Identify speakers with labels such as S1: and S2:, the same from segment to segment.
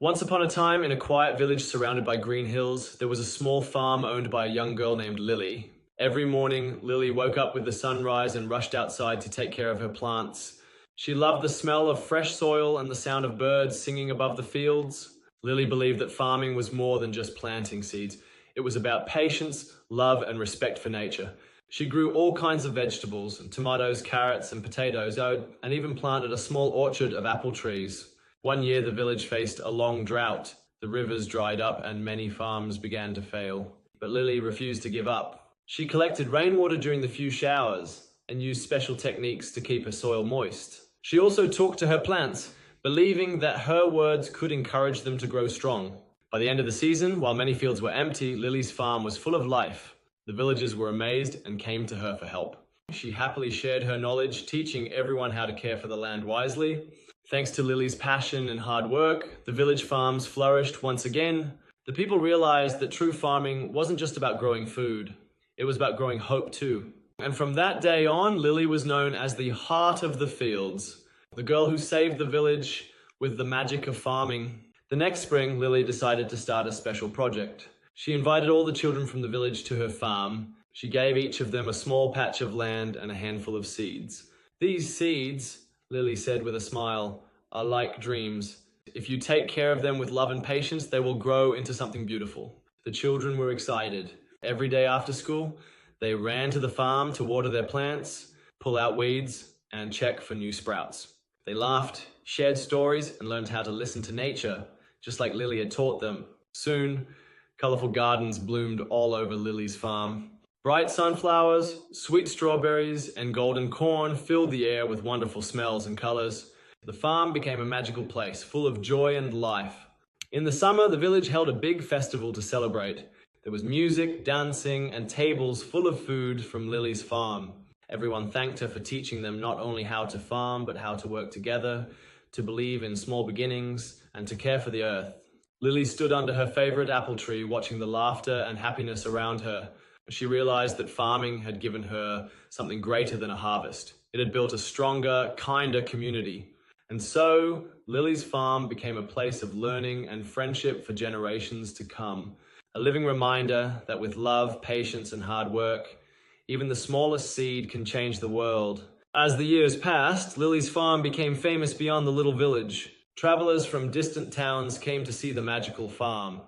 S1: Once upon a time, in a quiet village surrounded by green hills, there was a small farm owned by a young girl named Lily. Every morning, Lily woke up with the sunrise and rushed outside to take care of her plants. She loved the smell of fresh soil and the sound of birds singing above the fields. Lily believed that farming was more than just planting seeds. It was about patience, love, and respect for nature. She grew all kinds of vegetables, tomatoes, carrots, and potatoes, and even planted a small orchard of apple trees. One year, the village faced a long drought. The rivers dried up and many farms began to fail. But Lily refused to give up. She collected rainwater during the few showers and used special techniques to keep her soil moist. She also talked to her plants, believing that her words could encourage them to grow strong. By the end of the season, while many fields were empty, Lily's farm was full of life. The villagers were amazed and came to her for help. She happily shared her knowledge, teaching everyone how to care for the land wisely. Thanks to Lily's passion and hard work, the village farms flourished once again. The people realized that true farming wasn't just about growing food. It was about growing hope too. And from that day on, Lily was known as the heart of the fields, the girl who saved the village with the magic of farming. The next spring, Lily decided to start a special project. She invited all the children from the village to her farm. She gave each of them a small patch of land and a handful of seeds. These seeds, Lily said with a smile, are like dreams. If you take care of them with love and patience, they will grow into something beautiful. The children were excited. Every day after school, they ran to the farm to water their plants, pull out weeds, and check for new sprouts. They laughed, shared stories, and learned how to listen to nature, just like Lily had taught them. Soon, colorful gardens bloomed all over Lily's farm. Bright sunflowers, sweet strawberries, and golden corn filled the air with wonderful smells and colors. The farm became a magical place, full of joy and life. In the summer, the village held a big festival to celebrate. There was music, dancing, and tables full of food from Lily's farm. Everyone thanked her for teaching them not only how to farm, but how to work together, to believe in small beginnings, and to care for the earth. Lily stood under her favorite apple tree, watching the laughter and happiness around her. She realized that farming had given her something greater than a harvest. It had built a stronger, kinder community. And so, Lily's farm became a place of learning and friendship for generations to come. A living reminder that with love, patience, and hard work, even the smallest seed can change the world. As the years passed, Lily's farm became famous beyond the little village. Travelers from distant towns came to see the magical farm,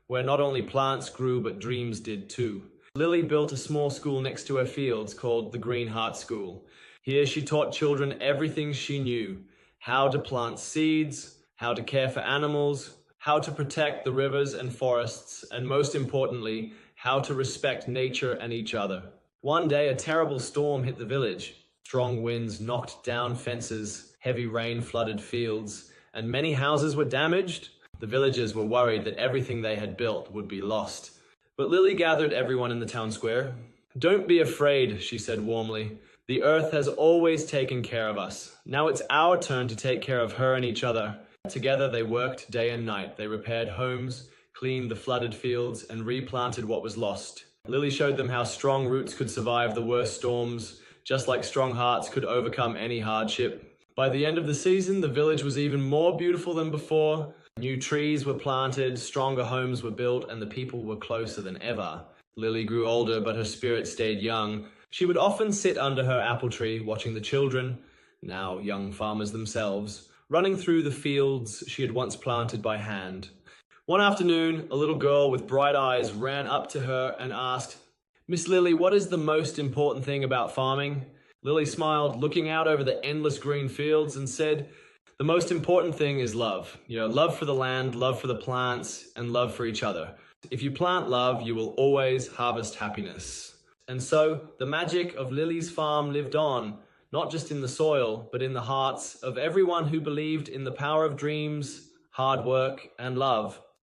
S1: where not only plants grew, but dreams did too. Lily built a small school next to her fields called the Green Heart School. Here she taught children everything she knew: how to plant seeds, how to care for animals, how to protect the rivers and forests, and most importantly, how to respect nature and each other. One day, a terrible storm hit the village. Strong winds knocked down fences, heavy rain flooded fields, and many houses were damaged. The villagers were worried that everything they had built would be lost. But Lily gathered everyone in the town square. "Don't be afraid," she said warmly. "The earth has always taken care of us. Now it's our turn to take care of her and each other." Together they worked day and night. They repaired homes, cleaned the flooded fields, and replanted what was lost. Lily showed them how strong roots could survive the worst storms, just like strong hearts could overcome any hardship. By the end of the season, the village was even more beautiful than before. New trees were planted, stronger homes were built, and the people were closer than ever. Lily grew older, but her spirit stayed young. She would often sit under her apple tree, watching the children, now young farmers themselves, running through the fields she had once planted by hand. One afternoon, a little girl with bright eyes ran up to her and asked, "Miss Lily, what is the most important thing about farming?" Lily smiled, looking out over the endless green fields, and said, "The most important thing is love. Love for the land, love for the plants, and love for each other. If you plant love, you will always harvest happiness." And so, the magic of Lily's farm lived on, not just in the soil, but in the hearts of everyone who believed in the power of dreams, hard work, and love.